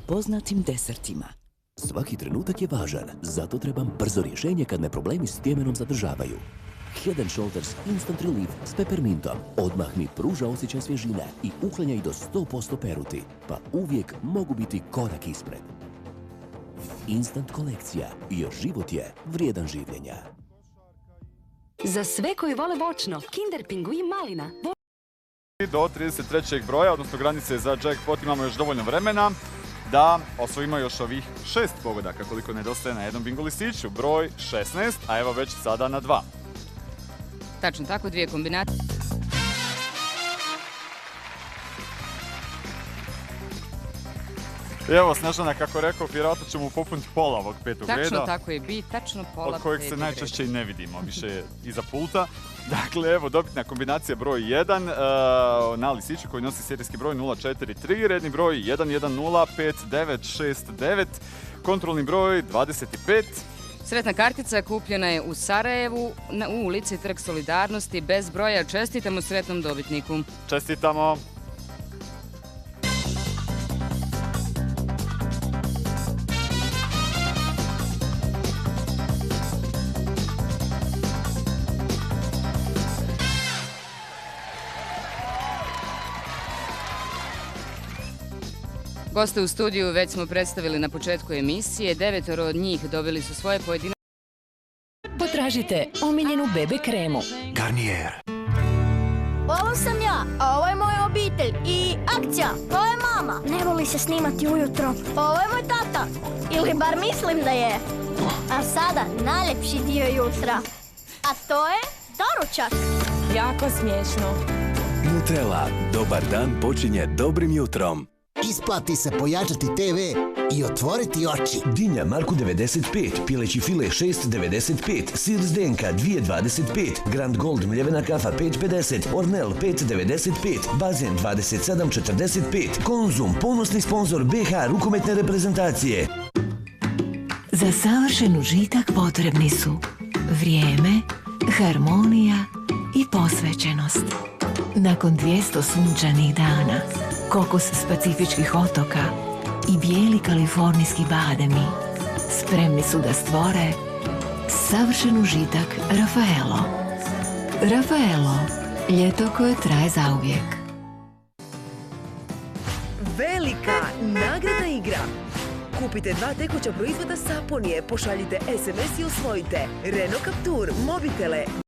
poznatim desertima. Svaki trenutak je važan, zato trebam brzo rješenje kad me problemi s tjemenom zadržavaju. Head & Shoulders Instant Relief s peppermintom odmah mi pruža osjećaj svježine i uklanja i do 100% peruti, pa uvijek mogu biti korak ispred. Instant kolekcija, jer život je vrijedan življenja. Za sve koji vole voćno, Kinder Pinguin malina. Do 33. broja, odnosno granice za jackpot, imamo još dovoljno vremena da osvojimo još ovih 6 pogodaka koliko nedostaje na jednom bingo listiću. Broj 16, a evo već sada na 2. Tačno tako, dvije kombinacije. Evo, Snežana, kako rekao, vjerojatno ćemo popuniti pola ovog petog reda. Tačno tako je bit, tačno pola od kojeg se najčešće i ne vidimo, više je iza pulta. Dakle, evo, dobitna kombinacija broj 1 na listiću koji nosi serijski broj 043, redni broj 1105969, kontrolni broj 25. Sretna kartica kupljena je u Sarajevu, u ulici Trg Solidarnosti, bez broja. Čestitamo sretnom dobitniku. Čestitamo! Goste u studiju već smo predstavili na početku emisije. 9 od njih dobili su svoje pojedine. Potražite omiljenu bebe kremu. Garnier. Ovo sam ja, a ovo je moja obitelj i akcija, to je mama. Ne voli se snimati ujutro. Ovo je moj tata, ili bar mislim da je. A sada najljepši dio jutra, a to je doručak. Jako smiješno. Nutella. Dobar dan počinje dobrim jutrom. Isplati se pojačati TV i otvoriti oči. Dinja Marku 95, pileći file 6,95, sir zdenka 2,25, Grand Gold mljevena kafa 5,50, Ornel 5,95, Bazen 27,45, Konzum, ponosni sponzor BH rukometne reprezentacije. Za savršen užitak potrebni su vrijeme, harmonija i posvećenost. Nakon 200 sunčanih dana, kokos specifičkih otoka i bijeli kalifornijski bademi spremni su da stvore savršen užitak Raffaello. Raffaello, ljeto koje traje zauvijek. Velika nagradna igra. Kupite 2 tekuća proizvoda Saponije, pošaljite SMS i osvojite Renault Captur, mobitele,